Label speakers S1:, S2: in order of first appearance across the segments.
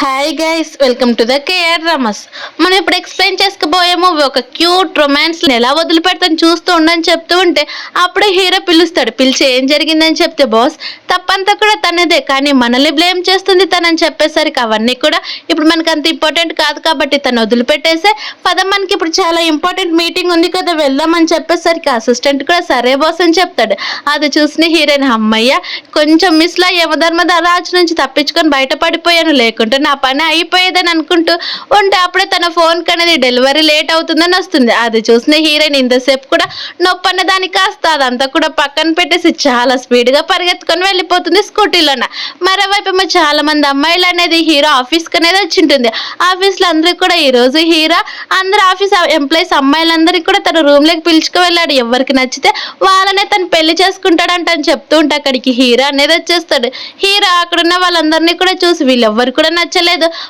S1: Hi guys, welcome to the KR dramas. మనం ఇప్పుడు explain చేసుకోబోయే మూవీ ఒక క్యూట్ రొమాన్స్ ఎలా వదిలిపెడతాను చూస్తూ ఉండని చెప్తూ ఉంటే అప్పుడే హీరో పిలుస్తాడు. పిలిచి ఏం జరిగిందని చెప్తే బాస్ తప్పంతా కూడా తనదే, కానీ మనల్ని బ్లేమ్ చేస్తుంది తనని చెప్పేసరికి అవన్నీ కూడా ఇప్పుడు మనకు అంత ఇంపార్టెంట్ కాదు కాబట్టి తను వదిలిపెట్టేసే పదం, మనకి ఇప్పుడు చాలా ఇంపార్టెంట్ మీటింగ్ ఉంది కదా వెళ్దామని చెప్పేసరికి అసిస్టెంట్ కూడా సరే బాస్ అని చెప్తాడు. అది చూసిన హీరోయిన్ అమ్మయ్య కొంచెం మిస్లా యమధర్మ రాజు నుంచి తప్పించుకొని బయటపడిపోయాను, లేకుంటే నా పని అయిపోయేదని అనుకుంటూ ఉంటే అప్పుడే తన ఫోన్ కనేది డెలివరీ లేట్ అవుతుందని వస్తుంది. అది చూసిన హీరోయిన్ ఇంతసేపు కూడా నొప్పి అన్న దానికి కాస్త అదంతా కూడా పక్కన పెట్టేసి చాలా స్పీడ్గా పరిగెత్తుకొని వెళ్ళిపోతుంది స్కూటీలోన. మరోవైపు ఏమో చాలా మంది అమ్మాయిలు అనేది హీరో ఆఫీస్కి అనేది వచ్చింటుంది. ఆఫీస్లో అందరికి కూడా ఈరోజు హీరో అందరు ఆఫీస్ ఎంప్లాయీస్ అమ్మాయిలందరికీ కూడా తన రూమ్లోకి పిలుచుకు వెళ్ళాడు. ఎవరికి నచ్చితే వాళ్ళనే తను పెళ్లి చేసుకుంటాడంట అని చెప్తూ ఉంటే అక్కడికి హీరో అనేది వచ్చేస్తాడు. హీరో అక్కడున్న వాళ్ళందరినీ కూడా చూసి వీళ్ళెవ్వరు కూడా నచ్చలేదు,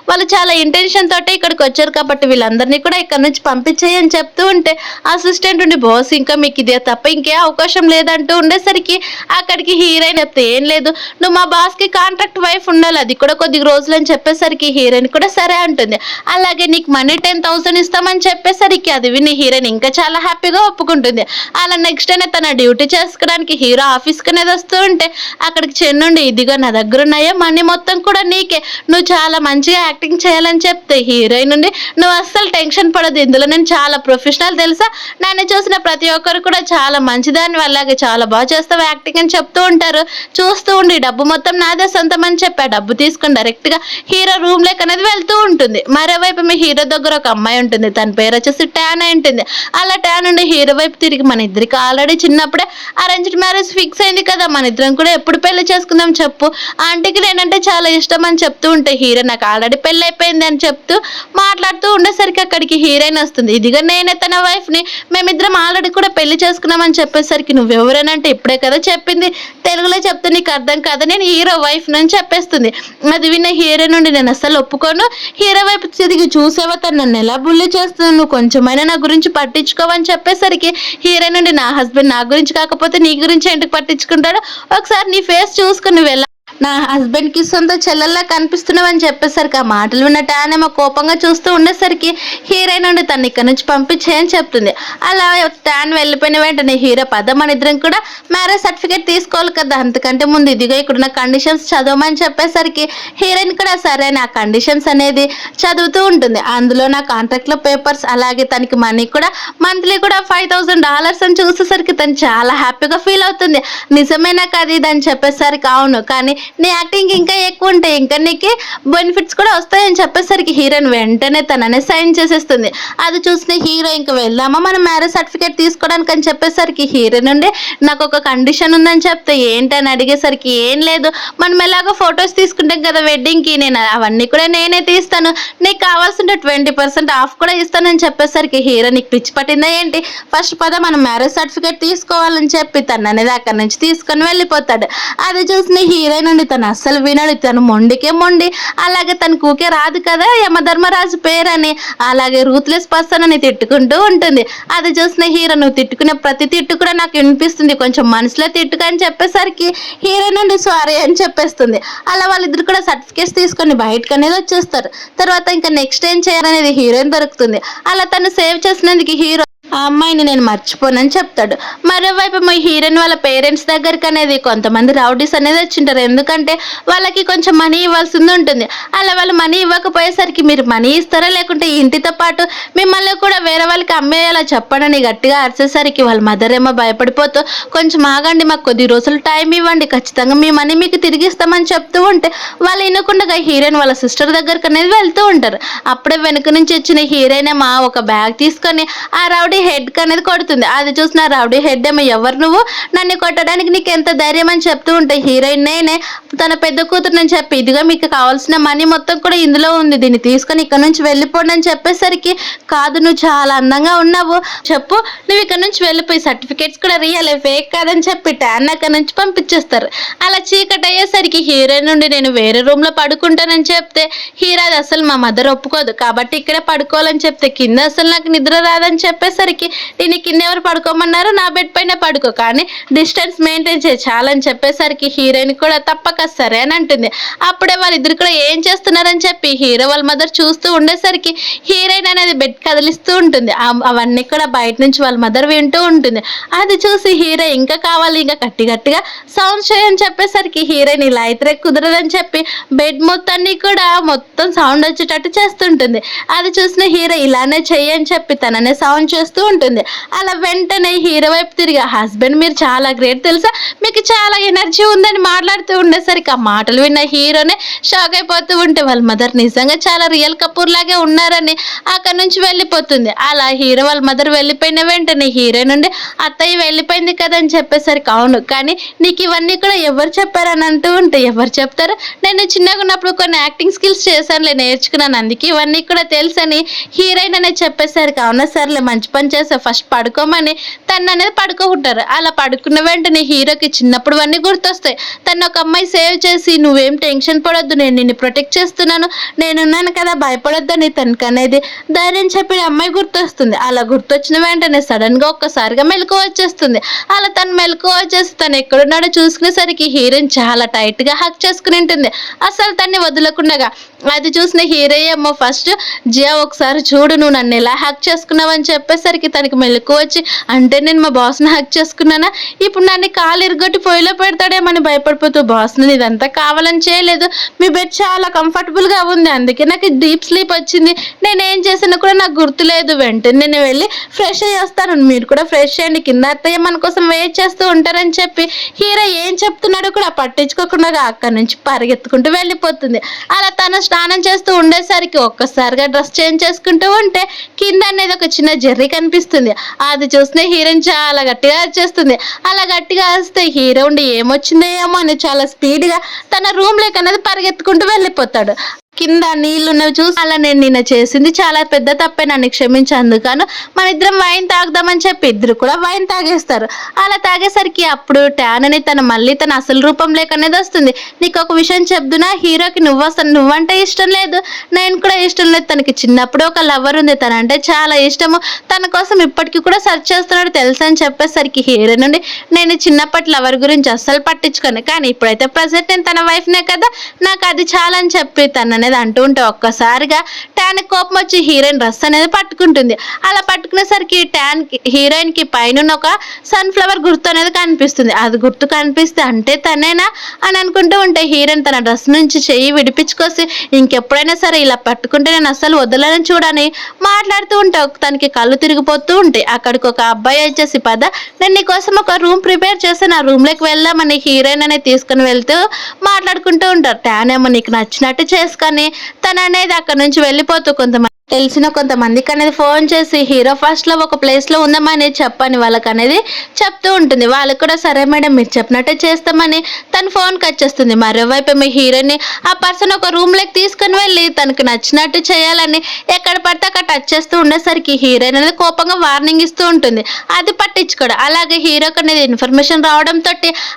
S1: వాళ్ళు చాలా ఇంటెన్షన్ తోటే ఇక్కడికి వచ్చారు కాబట్టి వీళ్ళందరినీ కూడా ఇక్కడ నుంచి పంపించేయని చెప్తూ ఉంటే అసిస్టెంట్ ఉండి బాస్ ఇంకా మీకు ఇదే తప్ప ఇంకే అవకాశం లేదంటూ ఉండేసరికి అక్కడికి హీరోయిన్ చెప్తే ఏం లేదు, నువ్వు మా బాస్ కి కాంట్రాక్ట్ వైఫ్ ఉండాలి, అది కూడా కొద్ది రోజులు అని చెప్పేసరికి హీరోయిన్ కూడా సరే అంటుంది. అలాగే నీకు మనీ 10,000 ఇస్తామని చెప్పేసరికి అది విని హీరోయిన్ ఇంకా చాలా హ్యాపీగా ఒప్పుకుంటుంది. అలా నెక్స్ట్ డే తన డ్యూటీ చేసుకోవడానికి హీరో ఆఫీస్కి అనేది వస్తూ ఉంటే అక్కడికి చెన్నుండి ఇదిగో నా దగ్గర ఉన్నాయో మనీ మొత్తం కూడా నీకే, నువ్వు చాలా మంచిగా యాక్టింగ్ చేయాలని చెప్తే హీరోయిన్ నుండి నువ్వు అస్సలు టెన్షన్ పడదు, ఇందులో నేను చాలా ప్రొఫెషనల్ తెలుసా, నన్ను చూసిన ప్రతి ఒక్కరు కూడా చాలా మంచిదాన్ని అలాగే చాలా బాగా చేస్తావు యాక్టింగ్ అని చెప్తూ ఉంటారు. చూస్తూ ఉండి డబ్బు మొత్తం నాదే సొంతం అని చెప్పి డబ్బు తీసుకుని డైరెక్ట్గా హీరో రూమ్ లేక అనేది వెళ్తూ ఉంటుంది. మరోవైపు మీ హీరో దగ్గర ఒక అమ్మాయి ఉంటుంది, తన పేరు వచ్చేసి ట్యాన్ అయి ఉంటుంది. అలా ట్యాన్ ఉండి హీరో వైపు తిరిగి మన ఇద్దరికి ఆల్రెడీ చిన్నప్పుడే అరేంజ్డ్ మ్యారేజ్ ఫిక్స్ అయింది కదా, మన ఇద్దరం కూడా ఎప్పుడు పెళ్లి చేసుకుందాం చెప్పు, ఆంటీకి నేనంటే చాలా ఇష్టం అని చెప్తూ ఉంటే హీరో నాకు ఆల్రెడీ పెళ్లి అయిపోయింది అని చెప్తూ మాట్లాడుతూ ఉండేసరికి అక్కడికి హీరోయిన్ వస్తుంది. ఇదిగా నేనే తన వైఫ్ ని, మేమిద్దరం ఆల్రెడీ కూడా పెళ్లి చేసుకున్నామని చెప్పేసరికి నువ్వెవరేనంటే ఇప్పుడే కదా చెప్పింది, తెలుగులో చెప్తే నీకు అర్థం కాదు, నేను హీరో వైఫ్ అని చెప్పేస్తుంది. అది విన్న హీరో నుండి నేను అసలు ఒప్పుకోను, హీరో వైపు తిరిగి చూసేవా తను నన్ను ఎలా బుల్లి చేస్తున్నాను, నువ్వు కొంచెమైనా నా గురించి పట్టించుకోవని చెప్పేసరికి హీరో నుండి నా హస్బెండ్ నా గురించి కాకపోతే నీ గురించి ఎందుకు పట్టించుకుంటాడు, ఒకసారి నీ ఫేస్ చూసుకుని వెళ్ళ, నా హస్బెండ్ కి సొంత చెల్లెల్లా కనిపిస్తున్నావని చెప్పేసరికి ఆ మాటలు విన్న టానేమో కోపంగా చూస్తూ ఉండేసరికి హీరోయిన్ నుండి తను ఇక్కడ నుంచి పంపించేయని చెప్తుంది. అలా టాన్ వెళ్ళిపోయిన వెంటనే హీరో పద మన ఇద్దరం కూడా మ్యారేజ్ సర్టిఫికేట్ తీసుకోవాలి కదా, అంతకంటే ముందు ఇదిగో ఇక్కడున్న కండిషన్స్ చదవమని చెప్పేసరికి హీరోయిన్ కూడా సరే నా కండిషన్స్ అనేది చదువుతూ ఉంటుంది. అందులో నా కాంట్రాక్ట్లో పేపర్స్ అలాగే తనకి మనీ కూడా మంత్లీ కూడా $5,000 అని చూసేసరికి తను చాలా హ్యాపీగా ఫీల్ అవుతుంది. నిజమేనా కదా ఇది అని చెప్పేసరికి అవును, కానీ నీ యాక్టింగ్ ఇంకా ఎక్కువ ఉంటాయి, ఇంకా నీకు బెనిఫిట్స్ కూడా వస్తాయని చెప్పేసరికి హీరోయిన్ వెంటనే తననే సైన్ చేసేస్తుంది. అది చూసిన హీరో ఇంకా వెళ్దామా మనం మ్యారేజ్ సర్టిఫికేట్ తీసుకోవడానికి అని చెప్పేసరికి హీరో నుండి నాకు ఒక కండిషన్ ఉందని చెప్తే ఏంటని అడిగేసరికి ఏం లేదు, మనం ఎలాగో ఫొటోస్ తీసుకుంటాం కదా వెడ్డింగ్కి, నేను అవన్నీ కూడా నేనే తీస్తాను, నీకు కావాల్సింటే 20% ఆఫ్ కూడా ఇస్తానని చెప్పేసరికి హీరో నీకు పిచ్చి పట్టిందా ఏంటి, ఫస్ట్ పద మనం మ్యారేజ్ సర్టిఫికేట్ తీసుకోవాలని చెప్పి తను అనేది అక్కడి నుంచి తీసుకొని వెళ్ళిపోతాడు. అది చూసిన హీరోయిన్ నుండి తను అస్సలు వినడు, తను మొండికే మొండి, అలాగే తనకు ఊకే రాదు కదా యమధర్మరాజు పేరని, అలాగే రూత్లెస్ పర్సన్ అని తిట్టుకుంటూ ఉంటుంది. అది చూసిన హీరో నువ్వు తిట్టుకునే ప్రతి తిట్టు కూడా నాకు వినిపిస్తుంది, కొంచెం మనసులో తిట్టుకు అని చెప్పేసరికి హీరో నుండి సారీ అని చెప్పేస్తుంది. అలా వాళ్ళిద్దరు కూడా సర్టిఫికేట్స్ తీసుకొని బయటకు అనేది వచ్చేస్తారు. తర్వాత ఇంకా నెక్స్ట్ ఏం చేయాలనేది హీరోయిన్ దొరుకుతుంది. అలా తను సేవ్ చేసినందుకు హీరో ఆ అమ్మాయిని నేను మర్చిపోనని చెప్తాడు. మరోవైపు మా హీరోయిన్ వాళ్ళ పేరెంట్స్ దగ్గరికి అనేది కొంతమంది రౌడీస్ అనేది వచ్చింటారు, ఎందుకంటే వాళ్ళకి కొంచెం మనీ ఇవ్వాల్సి ఉంటుంది. అలా వాళ్ళు మనీ ఇవ్వకపోయేసరికి మీరు మనీ ఇస్తారా లేకుంటే ఇంటితో పాటు మిమ్మల్ని కూడా వేరే వాళ్ళకి అమ్మేయాలా చెప్పండి గట్టిగా అరిచేసరికి వాళ్ళ మదర్ ఏమో భయపడిపోతూ కొంచెం ఆగండి, మాకు కొద్ది రోజులు టైం ఇవ్వండి, ఖచ్చితంగా మీ మనీ మీకు తిరిగి ఇస్తామని చెప్తూ ఉంటే వాళ్ళు వినకుండా హీరోయిన్ వాళ్ళ సిస్టర్ దగ్గరికి అనేది వెళ్తూ ఉంటారు. అప్పుడే వెనుక నుంచి వచ్చిన హీరోయిన్ ఏమో ఒక బ్యాగ్ తీసుకొని ఆ రౌడీ హెడ్ అనేది కొడుతుంది. అది చూసిన రౌడీ హెడ్ ఏమో ఎవరు నువ్వు, నన్ను కొట్టడానికి నీకు ఎంత ధైర్యం అని చెప్తూ ఉంటే హీరోయిన్ నేనే తన పెద్ద కూతురుని చెప్పి ఇదిగా మీకు కావాల్సిన మనీ మొత్తం కూడా ఇందులో ఉంది, దీన్ని తీసుకొని ఇక్కడ నుంచి వెళ్ళిపోండి అని చెప్పేసరికి కాదు నువ్వు చాలా అందంగా ఉన్నావు, చెప్పు నువ్వు ఇక్కడ నుంచి వెళ్ళిపోయి సర్టిఫికేట్స్ కూడా రియల్ ఫేక్ కాదని చెప్పి టాన్ అక్కడ నుంచి పంపించేస్తారు. అలా చీకటి అయ్యేసరికి హీరోయిన్ నుండి నేను వేరే రూమ్ లో పడుకుంటానని చెప్తే హీరో అది అసలు మా మదర్ ఒప్పుకోదు కాబట్టి ఇక్కడే పడుకోవాలని చెప్తే కింద అసలు నాకు నిద్ర రాదని చెప్పేసరికి చెప్పేసరికి నేను కింద ఎవరు పడుకోమన్నారు, నా బెడ్ పైన పడుకో, కానీ డిస్టెన్స్ మెయింటైన్ చేయి చాలని చెప్పేసరికి హీరోయిన్ కూడా తప్పక సరే అని అంటుంది. అప్పుడే వాళ్ళిద్దరు కూడా ఏం చేస్తున్నారని చెప్పి హీరో వాళ్ళ మదర్ చూస్తూ ఉండేసరికి హీరోయిన్ అనేది బెడ్ కదిలిస్తూ ఉంటుంది. అవన్నీ కూడా బయట నుంచి వాళ్ళ మదర్ వింటూ ఉంటుంది. అది చూసి హీరో ఇంకా కావాలి, ఇంకా గట్టిగా సౌండ్ చేయని చెప్పేసరికి హీరోయిన్ ఇలా అయితే కుదరదని చెప్పి బెడ్ మొత్తాన్ని కూడా మొత్తం సౌండ్ వచ్చేటట్టు చేస్తుంటుంది. అది చూసిన హీరో ఇలానే చెయ్యని చెప్పి తననే సౌండ్ చేస్తూ ఉంటుంది. అలా వెంటనే హీరో వైపు తిరిగి, హస్బెండ్ మీరు చాలా గ్రేట్ తెలుసా, మీకు చాలా ఎనర్జీ ఉందని మాట్లాడుతూ ఉండేసరికి ఆ మాటలు విన్న హీరోనే షాక్ అయిపోతూ ఉంటే వాళ్ళ మదర్ నిజంగా చాలా రియల్ కపూర్ లాగే ఉన్నారని అక్కడ నుంచి వెళ్ళిపోతుంది. అలా హీరో వాళ్ళ మదర్ వెళ్ళిపోయిన వెంటనే హీరో నుండి అత్తయ్య వెళ్ళిపోయింది కదా అని చెప్పేసరికి అవును, కానీ నీకు ఇవన్నీ కూడా ఎవరు చెప్పారని అంటూ ఉంటే ఎవరు చెప్తారు, నేను చిన్నగా ఉన్నప్పుడు కొన్ని యాక్టింగ్ స్కిల్స్ చేశానులే, నేర్చుకున్నాను, అందుకే ఇవన్నీ కూడా తెలుసని హీరోయిన్ అనేది చెప్పేసరికి అవునా సర్లే మంచి పని చేసా, ఫస్ట్ పడుకోమని తను అనేది పడుకోకుంటారు. అలా పడుకున్న వెంటనే హీరోకి చిన్నప్పుడు అన్నీ గుర్తొస్తాయి. తను ఒక అమ్మాయి సేవ్ చేసి నువ్వేం టెన్షన్ పడొద్దు, నేను నిన్ను ప్రొటెక్ట్ చేస్తున్నాను, నేనున్నాను కదా భయపడొద్దని తనకు అనేది ధైర్యం చెప్పిన అమ్మాయి గుర్తొస్తుంది. అలా గుర్తొచ్చిన వెంటనే సడన్ గా ఒక్కసారిగా మెలకు వచ్చేస్తుంది. అలా తను మెలకు వచ్చేసి తను ఎక్కడున్నాడో చూసుకునేసరికి హీరోయిన్ చాలా టైట్ గా హక్ చేసుకుని ఉంటుంది, అసలు తన్ని వదలకుండగా. అది చూసిన హీరో ఏమో ఫస్ట్ జియా ఒకసారి చూడు నువ్వు నన్ను ఎలా హక్ చేసుకున్నావు అని చెప్పేసరికి తనకి మెలకు వచ్చి, అంటే నేను మా బాస్ని హక్ చేసుకున్నానా, ఇప్పుడు నన్ను కాలు ఇరుగొట్టి పొయ్యిలో పెడతాడేమని భయపడిపోతూ, బాస్ నేను ఇదంతా కావాలని చేయలేదు, మీ బెడ్ చాలా కంఫర్టబుల్ గా ఉంది, అందుకే నాకు డీప్ స్లీప్ వచ్చింది, నేనేం చేసినా కూడా నాకు గుర్తులేదు, వెంటనే నేను వెళ్ళి ఫ్రెష్ అయ్యి వస్తాను, మీరు కూడా ఫ్రెష్ అయ్యండి, కింద అత్తయ్య మన కోసం వెయిట్ చేస్తూ ఉంటారని చెప్పి హీరో ఏం చెప్తున్నాడో కూడా పట్టించుకోకుండా అక్కడి నుంచి పరిగెత్తుకుంటూ వెళ్ళిపోతుంది. అలా తను స్నానం చేస్తూ ఉండేసరికి ఒక్కసారిగా డ్రెస్ చేంజ్ చేసుకుంటూ ఉంటే కింద అనేది ఒక చిన్న జెర్రీ కనిపిస్తుంది. అది చూసిన హీరోయిన్ చాలా గట్టిగా వచ్చేస్తుంది. అలా గట్టిగా వస్తే హీరో ఉండి ఏమొచ్చిందో ఏమో అని చాలా స్పీడ్ గా తన రూమ్ లేక అనేది పరిగెత్తుకుంటూ వెళ్ళిపోతాడు. కింద నీళ్లున్నవి చూసి, అలా నేను నిన్న చేసింది చాలా పెద్ద తప్పే, నన్ను క్షమించేందుకు మన ఇద్దరం వైన్ తాగుదామని చెప్పి ఇద్దరు కూడా వైన్ తాగేస్తారు. అలా తాగేసరికి అప్పుడు ట్యాన్ అని మళ్ళీ తన అసలు రూపం లేకనేది వస్తుంది. నీకు ఒక విషయం చెప్తున్నా, హీరోకి నువ్వంటే ఇష్టం లేదు, నేను కూడా ఇష్టం లేదు, తనకి చిన్నప్పుడు ఒక లవర్ ఉంది, తనంటే చాలా ఇష్టము, తన కోసం ఇప్పటికీ కూడా సెర్చ్ చేస్తున్నాడు తెలుసా అని చెప్పేసరికి హీరో నుండి నేను చిన్నప్పటి లవర్ గురించి అస్సలు పట్టించుకోను, కానీ ఇప్పుడైతే ప్రజెంట్ నేను తన వైఫ్నే కదా, నాకు అది చాలా అని చెప్పి తన అనేది అంటూ ఉంటే ఒక్కసారిగా ట్యాన్ కోపం వచ్చి హీరోయిన్ డ్రెస్ అనేది పట్టుకుంటుంది. అలా పట్టుకునేసరికి హీరోయిన్ కి పైన ఒక సన్ఫ్లవర్ గుర్తు అనేది కనిపిస్తుంది. అది గుర్తు కనిపిస్తే అంటే తనేనా అని అనుకుంటూ ఉంటే హీరోయిన్ తన డ్రెస్ నుంచి చెయ్యి విడిపించుకొసి, ఇంకెప్పుడైనా సరే ఇలా పట్టుకుంటే నేను అస్సలు వదలని చూడని మాట్లాడుతూ ఉంటే తనకి కళ్ళు తిరిగిపోతూ ఉంటాయి. అక్కడికి ఒక అబ్బాయి వచ్చేసి పద నేను నీకోసం ఒక రూమ్ ప్రిపేర్ చేసి నా రూమ్ లోకి వెళ్దామని హీరోయిన్ అనేది తీసుకుని వెళ్తూ మాట్లాడుకుంటూ ఉంటారు. ట్యాన్ ఏమో నీకు నచ్చినట్టు చేసుకొని తన అనేది అక్కడ నుంచి వెళ్ళిపోతూ తెలిసిన కొంతమందికి అనేది ఫోన్ చేసి హీరో ఫస్ట్ లో ఒక ప్లేస్ లో ఉందామని చెప్పని వాళ్ళకి అనేది చెప్తూ ఉంటుంది. వాళ్ళకి కూడా సరే మేడం మీరు చెప్పినట్టే చేస్తామని తన ఫోన్ కట్ చేస్తుంది. మరోవైపు మీ హీరోని ఆ పర్సన్ ఒక రూమ్ లోకి తీసుకుని వెళ్ళి తనకు నచ్చినట్టు చేయాలని ఎక్కడ పడితే అక్కడ టచ్ చేస్తూ ఉండేసరికి హీరోయిన్ అనేది కోపంగా వార్నింగ్ ఇస్తూ ఉంటుంది. అది పట్టించుకోడు. అలాగే హీరోకి అనేది ఇన్ఫర్మేషన్ రావడంతో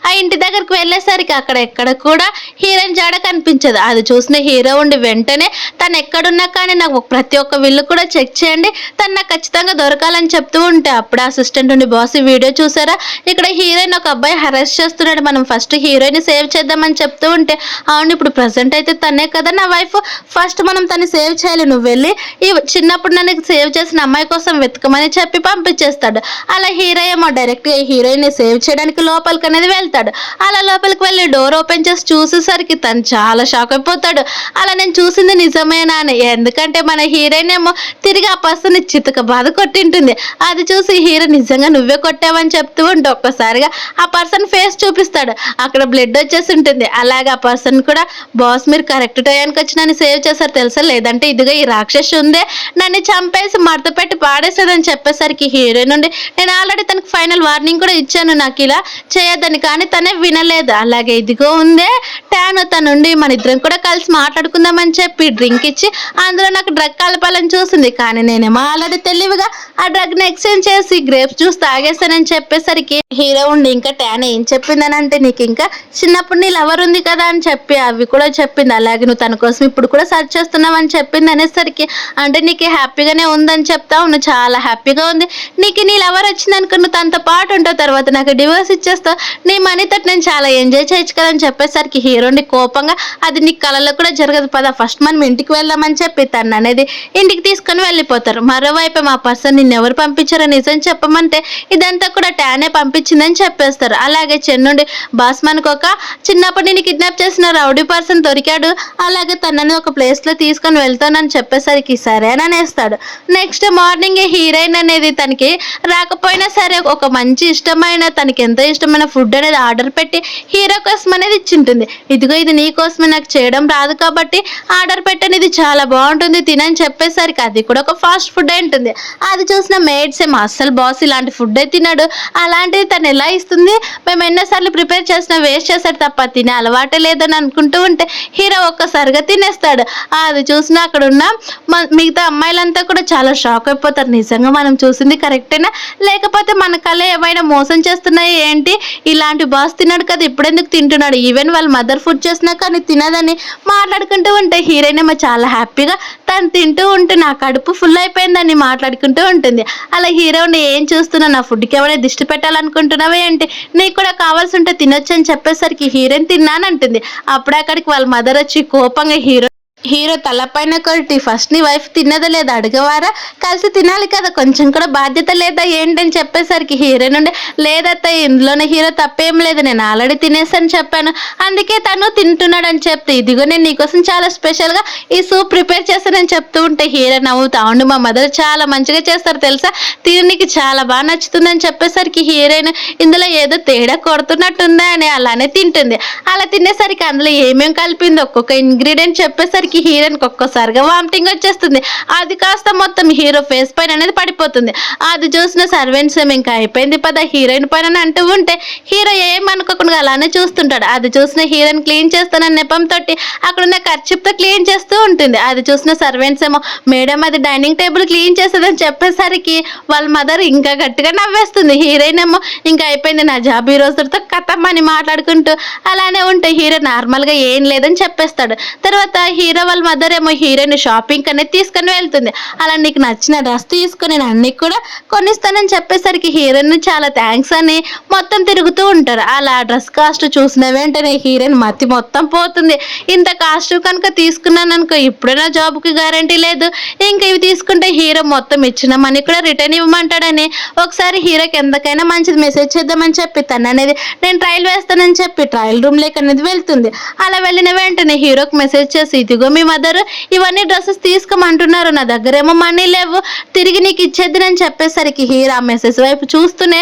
S1: ఆ ఇంటి దగ్గరకు వెళ్ళేసరికి అక్కడ ఎక్కడ కూడా హీరోయిన్ జాడ కనిపించదు. అది చూసిన హీరో ఉండి వెంటనే తను ఎక్కడున్నా కానీ నాకు ప్రతి ఒక్క విల్లు కూడా చెక్ చేయండి, తను నాకు ఖచ్చితంగా దొరకాలని చెప్తూ ఉంటే అప్పుడు అసిస్టెంట్ ఉండి బాస్ ఈ వీడియో చూసారా, ఇక్కడ హీరోయిన్ ఒక అబ్బాయి హెరాస్ చేస్తున్నాడు, మనం ఫస్ట్ హీరోయిన్ సేవ్ చేద్దామని చెప్తూ ఉంటే అవును ఇప్పుడు ప్రజెంట్ అయితే తనే కదా నా వైఫ్, ఫస్ట్ మనం తను సేవ్ చేయాలి, నువ్వు వెళ్ళి ఈ చిన్నప్పుడు నన్ను సేవ్ చేసిన అమ్మాయి కోసం వెతకమని చెప్పి పంపించేస్తాడు. అలా హీరో ఏమో డైరెక్ట్ గా హీరోయిన్ సేవ్ చేయడానికి లోపలికి అనేది వెళ్తాడు. అలా లోపలికి వెళ్ళి డోర్ ఓపెన్ చేసి చూసేసరికి తను చాలా షాక్ అయిపోతాడు. అలా నేను చూసింది నిజమేనా అని, ఎందుకంటే మన హీరోయిన్ ఏమో తిరిగి ఆ పర్సన్ చితక బాధ కొట్టింటుంది. అది చూసి హీరో నిజంగా నువ్వే కొట్టావని చెప్తూ ఉంటే ఒక్కసారిగా ఆ పర్సన్ ఫేస్ చూపిస్తాడు, అక్కడ బ్లడ్ వచ్చేసి ఉంటుంది. అలాగే ఆ పర్సన్ కూడా బాస్ మీరు కరెక్ట్ టైంకి వచ్చి నన్ను సేవ్ చేశారు తెలుసా, లేదంటే ఇదిగో ఈ రాక్షసి ఉందే నన్ను చంపేసి మడత పెట్టి పాడేసేదని చెప్పేసరికి హీరో నుండి నేను ఆల్రెడీ తనకు ఫైనల్ వార్నింగ్ కూడా ఇచ్చాను నాకు ఇలా చేయొద్దని, కానీ తనే వినలేదు. అలాగే ఇదిగో ఉందే ట్యాన్, తనుండి మన ఇద్దరం కూడా కలిసి మాట్లాడుకుందామని చెప్పి డ్రింక్ ఇచ్చి అందులో నాకు డ్రగ్ కలపాలని చూస్తుంది. కానీ నేనేమో ఆల్రెడీ తెలివిగా ఆ డ్రగ్ ని ఎక్స్చేంజ్ చేసి గ్రేప్స్ జ్యూస్ తాగేస్తానని చెప్పేసరికి హీరో ఉండి ఇంకా ట్యాన్ ఏం చెప్పిందని అంటే, నీకు ఇంకా చిన్నప్పుడు నీ లవర్ ఉంది కదా అని చెప్పి అవి కూడా చెప్పింది. అలాగే నువ్వు తన కోసం ఇప్పుడు కూడా సర్చ్ చేస్తున్నావు అని చెప్పింది అనేసరికి, అంటే నీకు హ్యాపీగానే ఉందని చెప్తావు, నువ్వు చాలా హ్యాపీగా ఉంది, నీకు నీ లవర్ వచ్చింది అనుకో, నువ్వు తనతో పాటు ఉంటావు, తర్వాత నాకు డివోర్స్ ఇచ్చేస్తావు, నీ మనీతో నేను చాలా ఎంజాయ్ చేయొచ్చు కదా అని చెప్పేసరికి హీరోని కోపంగా, అది నీ కళలో కూడా జరగదు పద ఫస్ట్ మనం ఇంటికి వెళ్దామని చెప్పి తను అనేది ఇంటికి తీసుకొని వెళ్ళిపోతారు. మరోవైపు మా పర్సన్ నిన్నెవరు పంపించారో నిజం చెప్పమంటే ఇదంతా కూడా ట్యానే పంపించిందని చెప్పేస్తారు. అలాగే చెన్నుండి బాస్ మనకు ఒక చిన్నప్పటి నేను కిడ్నాప్ చేసిన రౌడీ పర్సన్ దొరికాడు, అలాగే తనని ఒక ప్లేస్ లో తీసుకొని వెళ్తానని చెప్పేసరికి సరేననేస్తాడు. నెక్స్ట్ మార్నింగ్ హీరోయిన్ అనేది తనకి రాకపోయినా సరే ఒక మంచి ఇష్టమైన తనకి ఎంతో ఇష్టమైన ఫుడ్ అనేది ఆర్డర్ పెట్టి హీరో కోసం అనేది ఇచ్చింటుంది. ఇదిగో ఇది నీ కోసమే, నాకు చేయడం రాదు కాబట్టి ఆర్డర్ పెట్టని, ఇది చాలా బాగుంటుంది తినని చెప్పేసరికి అది కూడా ఒక ఫాస్ట్ ఫుడ్ ఉంటుంది. అది చూసిన మేడ్స్ ఏమో అస్సలు బాస్ ఇలాంటి ఫుడ్ తిన్నాడు, అలాంటిది తను ఎలా ఇస్తుంది, మేము ఎన్నోసార్లు ప్రిపేర్ చేసినా వేస్ట్ చేస్తాడు తప్ప తినే అలవాటే లేదని అనుకుంటూ ఉంటే హీరో ఒక్కసారిగా తినేస్తాడు. అది చూసిన అక్కడ ఉన్న మిగతా అమ్మాయిలంతా కూడా చాలా షాక్ అయిపోతారు. నిజంగా మనం చూసింది కరెక్టేనా, లేకపోతే మన కళ ఏమైనా మోసం చేస్తున్నాయి ఏంటి, ఇలాంటి బాస్ తిన్నాడు కదా ఇప్పుడెందుకు తింటున్నాడు, ఈవెన్ వాళ్ళ మదర్ ఫుడ్ చేసినా కానీ తినదని మాట్లాడుకుంటూ ఉంటే హీరోయిన్ ఏమో చాలా హ్యాపీగా తను తింటూ ఉంటే నా కడుపు ఫుల్ అయిపోయిందని మాట్లాడుకుంటూ ఉంటుంది. అలా హీరోని ఏం చూస్తున్నా, నా ఫుడ్కి ఏమైనా దిష్టి పెట్టాలనుకుంటున్నావా ఏంటి, నీకు కూడా కావాల్సి ఉంటే తినొచ్చు అని చెప్పేసరికి హీరోయిన్ తిన్నానంటుంది. అప్పుడు అక్కడికి వాళ్ళ మదర్ వచ్చి కోపంగా హీరో తలపైన కొట్టి, ఫస్ట్ నీ వైఫ్ తిన్నదా లేదా అడగవారా, కలిసి తినాలి కదా, కొంచెం కూడా బాధ్యత లేదా ఏంటని చెప్పేసరికి హీరో నుండి లేదత్త ఇందులోనే హీరో తప్పేం లేదు, నేను ఆల్రెడీ తినేసని చెప్పాను, అందుకే తను తింటున్నాడు అని చెప్తే, ఇదిగో నేను నీకోసం చాలా స్పెషల్గా ఈ సూప్ ప్రిపేర్ చేస్తానని చెప్తూ ఉంటే హీరో నవ్వుతా ఉండి, మా మదర్ చాలా మంచిగా చేస్తారు తెలుసా, తినడానికి చాలా బాగా నచ్చుతుందని చెప్పేసరికి హీరోయిన్ ఇందులో ఏదో తేడా కొడుతున్నట్టుందా అని అలానే తింటుంది. అలా తినేసరికి అందులో ఏమేం కలిపింది ఒక్కొక్క ఇంగ్రీడియంట్ చెప్పేసరికి హీరోయిన్కి ఒక్కసారిగా వామిటింగ్ వచ్చేస్తుంది. అది కాస్త మొత్తం హీరో ఫేస్ పైన అనేది పడిపోతుంది. అది చూసిన సర్వెంట్స్ ఏమి ఇంకా అయిపోయింది పద హీరోయిన్ పైన అంటూ ఉంటే హీరో ఏమనుకోకుండా అలానే చూస్తుంటాడు. అది చూసిన హీరోయిన్ క్లీన్ చేస్తానని నెపంతో అక్కడున్న ఖర్చుతో క్లీన్ చేస్తూ ఉంటుంది. అది చూసిన సర్వెంట్స్ ఏమో మేడం అది డైనింగ్ టేబుల్ క్లీన్ చేస్తుందని చెప్పేసరికి వాళ్ళ మదర్ ఇంకా గట్టిగా నవ్వేస్తుంది. హీరోయిన్ ఏమో ఇంకా అయిపోయింది నా జాబ్ ఈ రోజుతో కథం అని మాట్లాడుకుంటూ అలానే ఉంటే హీరో నార్మల్గా ఏం లేదని చెప్పేస్తాడు. తర్వాత హీరో వాళ్ళ మదర్ ఏమో హీరోయిన్ షాపింగ్ అనేది తీసుకొని వెళ్తుంది. అలా నీకు నచ్చిన డ్రెస్ తీసుకొని నేను అన్ని కూడా కొనిస్తానని చెప్పేసరికి హీరోయిన్ చాలా థ్యాంక్స్ అని మొత్తం తిరుగుతూ ఉంటారు. అలా డ్రెస్ కాస్ట్ చూసిన వెంటనే హీరోయిన్ మతి మొత్తం పోతుంది. ఇంత కాస్ట్ కనుక తీసుకున్నాను అనుకో ఇప్పుడైనా జాబ్కి గ్యారంటీ లేదు, ఇంకా ఇవి తీసుకుంటే హీరో మొత్తం ఇచ్చిన మనీ కూడా రిటర్న్ ఇవ్వమంటాడని ఒకసారి హీరోకి ఎంతకైనా మంచిది మెసేజ్ చేద్దామని చెప్పి తను అనేది నేను ట్రయల్ వేస్తానని చెప్పి ట్రయల్ రూమ్ లేక అనేది వెళ్తుంది. అలా వెళ్ళిన వెంటనే హీరోకి మెసేజ్ చేసి ఇదిగో మీ మదర్ ఇవన్నీ డ్రెస్సెస్ తీసుకోమంటున్నారు, నా దగ్గర ఏమో మనీ లేవు, తిరిగి నీకు ఇచ్చేద్దని చెప్పేసరికి హీరో ఆ మెసేజ్ వైపు చూస్తూనే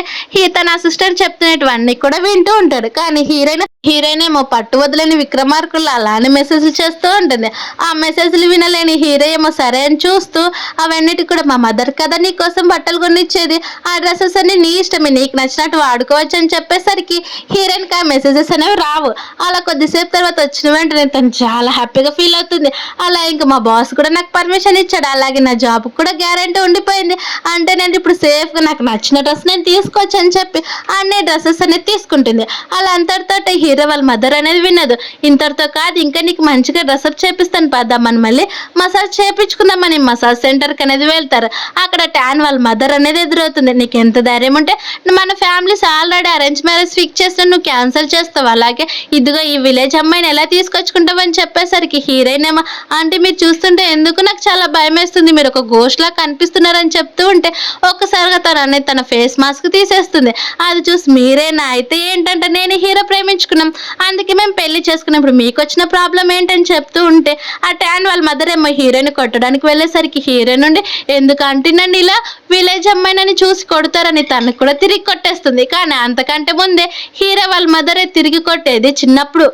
S1: తన అసిస్టెంట్ చెప్తున్నటువన్నీ కూడా వింటూ ఉంటాడు. కానీ హీరోయిన్ ఏమో పట్టు వదిలేని విక్రమార్కులు అలానే మెసేజ్లు చేస్తూ ఉంటుంది. ఆ మెసేజ్లు వినలేని హీరో ఏమో సరే అని చూస్తూ అవన్నిటి కూడా మా మదర్ కదా నీ కోసం బట్టలు కొనిచ్చేది, ఆ డ్రెస్సెస్ అన్ని నీ ఇష్టమే, నీకు నచ్చినట్టు వాడుకోవచ్చు అని చెప్పేసరికి హీరోయిన్కి ఆ మెసేజెస్ అనేవి రావు. అలా కొద్దిసేపు తర్వాత వచ్చిన వెంటనే తను చాలా హ్యాపీగా ఫీల్ అవుతుంది. అలా ఇంకా మా బాస్ కూడా నాకు పర్మిషన్ ఇచ్చాడు, అలాగే నా జాబ్ కూడా గ్యారంటీ ఉండిపోయింది, అంటే నేను ఇప్పుడు సేఫ్గా నాకు నచ్చిన డ్రెస్ నేను తీసుకోవచ్చు అని చెప్పి అన్ని డ్రెస్సెస్ అనేది తీసుకుంటుంది. అలా అంతటితో హీరో వాళ్ళ మదర్ అనేది వినదు. ఇంతటితో కాదు ఇంకా నీకు మంచిగా డ్రెస్అప్ చేపిస్తాను పద్దామని మళ్ళీ మసాజ్ చేయించుకుందామని మసాజ్ సెంటర్కి అనేది వెళ్తారు. అక్కడ ట్యాన్ వాళ్ళ మదర్ అనేది ఎదురవుతుంది. నీకు ఎంత ధైర్యం ఉంటే మన families already arrange marriage fix చేస్తే నువ్వు క్యాన్సిల్ చేస్తావు, అలాగే ఇదిగో ఈ విలేజ్ అమ్మాయిని ఎలా తీసుకొచ్చుకుంటావు అని చెప్పేసరికి హీరోయిన్ ఏమో అంటే మీరు చూస్తుంటే ఎందుకు నాకు చాలా భయం వేస్తుంది, మీరు ఒక గోస్ట్ లా కనిపిస్తున్నారని చెప్తూ ఉంటే ఒక్కసారిగా తను అనేది తన ఫేస్ మాస్క్ తీసేస్తుంది. అది చూసి మీరేనా అయితే ఏంటంటే నేను హీరో ప్రేమించుకున్నాం, అందుకే మేము పెళ్లి చేసుకున్నాం, ఇప్పుడు మీకు వచ్చిన ప్రాబ్లం ఏంటని చెప్తూ ఉంటే ఆ ట్యాన్ వాళ్ళ మదర్ ఏమో హీరోని కొట్టడానికి వెళ్ళేసరికి హీరో నుండి ఎందుకు అంటున్నాండి ఇలా విలేజ్ అమ్మాయినని చూసి కొడతారని తను కూడా తిరిగి కొట్టేస్తుంది. కానీ అంతకంటే ముందే హీరో వాళ్ళ మదరే తిరిగి కొట్టేది చిన్నప్పుడు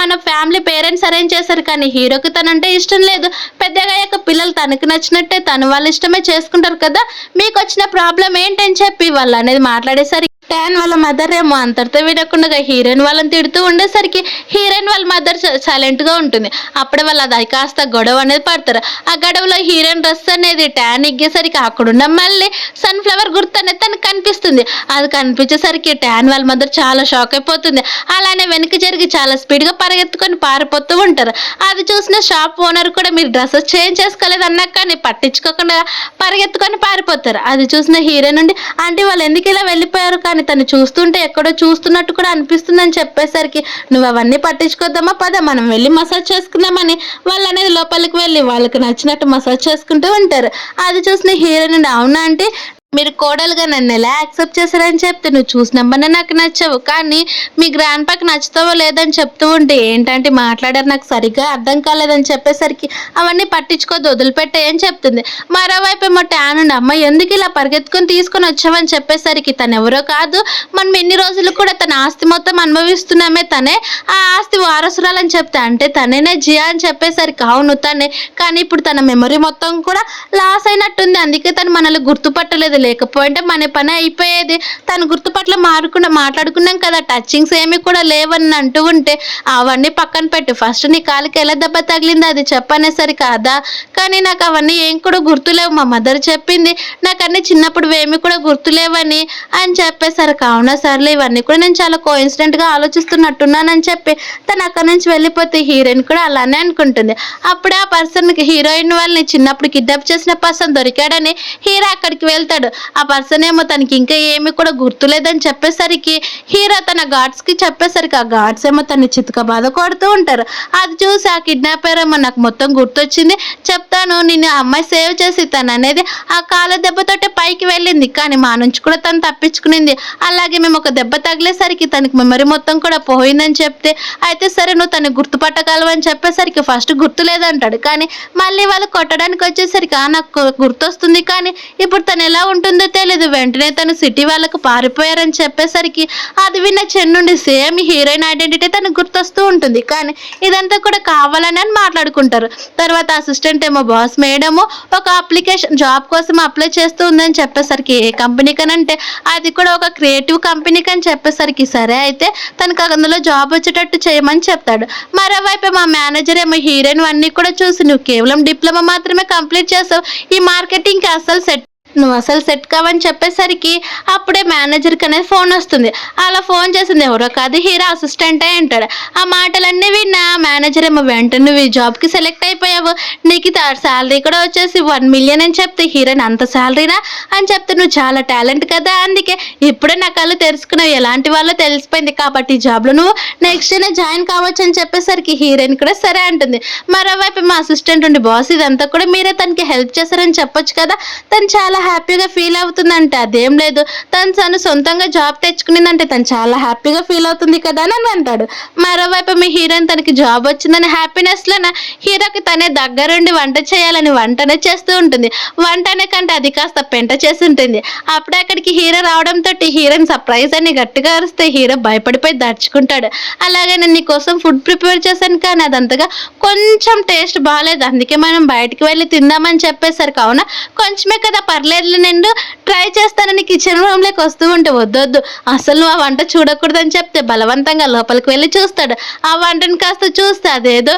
S1: మన ఫ్యామిలీ పేరెంట్స్ అరేంజ్ చేశారు, కానీ హీరోకి తనంటే ఇష్టం లేదు, పెద్దగా అయ్యాక పిల్లలు తనకు నచ్చినట్టే తను వాళ్ళ ఇష్టమే చేసుకుంటారు కదా, మీకు వచ్చిన ప్రాబ్లం ఏంటని చెప్పి వాళ్ళు అనేది మాట్లాడేసరికి ట్యాన్ వాళ్ళ మదర్ ఏమో అంతటితో వినకుండా హీరోయిన్ వాళ్ళని తిడుతూ ఉండేసరికి హీరోయిన్ వాళ్ళ మదర్ సైలెంట్ గా ఉంటుంది. అప్పుడే వాళ్ళు అది కాస్త గొడవ అనేది పడతారు. ఆ గొడవలో హీరోయిన్ డ్రెస్ అనేది ట్యాన్ ఎగ్గేసరికి అక్కడున్న మళ్ళీ సన్ఫ్లవర్ గుర్తు అనేది తనకు కనిపిస్తుంది. అది కనిపించేసరికి ట్యాన్ వాళ్ళ మదర్ చాలా షాక్ అయిపోతుంది. అలానే వెనక్కి జరిగి చాలా స్పీడ్ గా పరిగెత్తుకొని పారిపోతూ ఉంటారు. అది చూసిన షాప్ ఓనర్ కూడా మీరు డ్రెస్సెస్ చేంజ్ చేసుకోలేదు అన్నాక కానీ పట్టించుకోకుండా పరిగెత్తుకొని పారిపోతారు. అది చూసిన హీరోయిన్ నుండి అంటే వాళ్ళు ఎందుకు ఇలా వెళ్ళిపోయారు కానీ తను చూస్తుంటే ఎక్కడో చూస్తున్నట్టు కూడా అనిపిస్తుందని చెప్పేసరికి నువ్వు అవన్నీ పట్టించుకోద్దామా, పద మనం వెళ్ళి మసాజ్ చేసుకుందామని వాళ్ళు అనేది లోపలికి వెళ్ళి వాళ్ళకి నచ్చినట్టు మసాజ్ చేసుకుంటూ ఉంటారు. అది చూసిన హీరోయిన్ అవునా అంటే మీరు కోడలుగా నన్ను ఎలా యాక్సెప్ట్ చేశారని చెప్తే నువ్వు చూసినమ్మనే నాకు నచ్చవు కానీ మీ గ్రాండ్ పాకి నచ్చుతావో లేదని చెప్తూ ఉంటే ఏంటంటే మాట్లాడారు నాకు సరిగ్గా అర్థం కాలేదని చెప్పేసరికి అవన్నీ పట్టించుకోద్దు వదిలిపెట్టాయని చెప్తుంది. మరోవైపు ఏమో ట్యాన్ ఉండి అమ్మ ఎందుకు ఇలా పరిగెత్తుకొని తీసుకొని వచ్చావని చెప్పేసరికి తను ఎవరో కాదు మనం ఎన్ని రోజులు కూడా తన ఆస్తి మొత్తం అనుభవిస్తున్నామే తనే ఆ ఆస్తి వారసురాలని చెప్తే అంటే తనేనే జియా అని చెప్పేసరికి అవును తనే కానీ ఇప్పుడు తన మెమరీ మొత్తం కూడా లాస్ అయినట్టుంది అందుకే తను మనల్ని గుర్తుపట్టలేదు లేకపోతే మన పని అయిపోయేది తను గుర్తుపట్ల మాట్లాడుకున్నాం కదా టచింగ్స్ ఏమి కూడా లేవని అంటూ ఉంటే అవన్నీ పక్కన పెట్టు ఫస్ట్ నీ కాలికి ఎలా దెబ్బ తగిలింది అది చెప్పనేసరి కాదా కానీ నాకు అవన్నీ ఏం కూడా గుర్తులేవు మా మదర్ చెప్పింది నాకు అన్ని చిన్నప్పుడు ఏమి కూడా గుర్తులేవని అని చెప్పేసరి కావునా సర్లే ఇవన్నీ కూడా నేను చాలా కోఇన్సిడెంట్ గా ఆలోచిస్తున్నట్టున్నానని చెప్పి తను అక్కడి నుంచి వెళ్ళిపోతే హీరోయిన్ కూడా అలానే అనుకుంటుంది. అప్పుడే ఆ పర్సన్ హీరోయిన్ వాళ్ళని చిన్నప్పుడు కిడ్నాప్ చేసిన పర్సన్ దొరికాడని హీరో అక్కడికి వెళ్తాడు. ఆ పర్సన్ ఏమో తనకి ఇంకా ఏమి కూడా గుర్తులేదని చెప్పేసరికి హీరో తన గార్డ్స్ కి చెప్పేసరికి ఆ గార్డ్స్ ఏమో తన చితక బాధ కొడుతూ ఉంటారు. అది చూసి ఆ కిడ్నాపర్ ఏమో నాకు మొత్తం గుర్తొచ్చింది చెప్తాను నేను ఆ అమ్మాయి సేవ్ చేసి తను అనేది ఆ కాళ్ళ దెబ్బతోటే పైకి వెళ్ళింది కానీ మా నుంచి కూడా తను తప్పించుకునింది అలాగే మేము ఒక దెబ్బ తగిలేసరికి తనకి మెమరీ మొత్తం కూడా పోయిందని చెప్తే అయితే సరే నువ్వు తను గుర్తుపట్టగలవు అని చెప్పేసరికి ఫస్ట్ గుర్తులేదంటాడు కానీ మళ్ళీ వాళ్ళు కొట్టడానికి వచ్చేసరికి నాకు గుర్తొస్తుంది కానీ ఇప్పుడు తను ఎలా ఉంటుందో తెలియదు వెంటనే తను సిటీ వాళ్ళకు పారిపోయారని చెప్పేసరికి అది విన్న చెన్నుండి సేమ్ హీరోయిన్ ఐడెంటిటీ తనకు గుర్తొస్తూ ఉంటుంది కానీ ఇదంతా కూడా కావాలని అని మాట్లాడుకుంటారు. తర్వాత అసిస్టెంట్ ఏమో బాస్ మేడము ఒక అప్లికేషన్ జాబ్ కోసం అప్లై చేస్తూ ఉందని చెప్పేసరికి ఏ కంపెనీకి అంటే అది కూడా ఒక క్రియేటివ్ కంపెనీకి అని చెప్పేసరికి సరే అయితే తనకు అందులో జాబ్ వచ్చేటట్టు చేయమని చెప్తాడు. మరోవైపు మా మేనేజర్ ఏమో హీరోయిన్ అన్ని కూడా చూసి నువ్వు కేవలం డిప్లొమా మాత్రమే కంప్లీట్ చేసావు ఈ మార్కెటింగ్కి నువ్వు అసలు సెట్ కావని చెప్పేసరికి అప్పుడే మేనేజర్కి అనేది ఫోన్ వస్తుంది. అలా ఫోన్ చేసింది ఎవరో కాదు హీరో అసిస్టెంటే అంటాడు. ఆ మాటలన్నీ విన్నా మేనేజర్ ఏమో వెంటనే నువ్వు ఈ జాబ్కి సెలెక్ట్ అయిపోయావు నీకు శాలరీ కూడా వచ్చేసి 1 మిలియన్ అని చెప్తే హీరోయిన్ అంత శాలరీనా అని చెప్తే నువ్వు చాలా టాలెంట్ కదా అందుకే ఇప్పుడే నా కళ్ళు తెరుచుకున్నావు ఎలాంటి వాళ్ళో తెలిసిపోయింది కాబట్టి ఈ జాబ్లో నువ్వు నెక్స్ట్ డేనే జాయిన్ కావచ్చు అని చెప్పేసరికి హీరోయిన్ కూడా సరే అంటుంది. మరోవైపు మా అసిస్టెంట్ ఉండి బాస్ ఇదంతా కూడా మీరే తనకి హెల్ప్ చేశారని చెప్పొచ్చు కదా తను చాలా హ్యాపీగా ఫీల్ అవుతుందంటే అదేం లేదు తను సొంతంగా జాబ్ తెచ్చుకునిందంటే తను చాలా హ్యాపీగా ఫీల్ అవుతుంది కదా అని అంటాడు. మరోవైపు మీ హీరోయిన్ తనకి జాబ్ వచ్చిందని హ్యాపీనెస్ లోన హీరోకి తనే దగ్గరుండి వంట చేయాలని వంటనే చేస్తూ ఉంటుంది. వంటనే కంటే అది కాస్త పెంట చేసి ఉంటుంది. అప్పుడే అక్కడికి హీరో రావడంతో హీరోయిన్ సర్ప్రైజ్ అని గట్టిగా అరిస్తే హీరో భయపడిపోయి దర్చుకుంటాడు. అలాగే నేను నీ కోసం ఫుడ్ ప్రిపేర్ చేశాను కానీ అదంతగా కొంచెం టేస్ట్ బాగాలేదు అందుకే మనం బయటికి వెళ్ళి తిందామని చెప్పేసరికి అవునా కొంచెమే కదా పర్లేదు నేను ట్రై చేస్తానని కిచెన్ రూమ్ లోకి వస్తూ ఉంటే వద్దొద్దు అసలు నువ్వు ఆ వంట చూడకూడదని చెప్తే బలవంతంగా లోపలికి వెళ్ళి చూస్తాడు. ఆ వంటను కాస్త చూస్తే అదేదో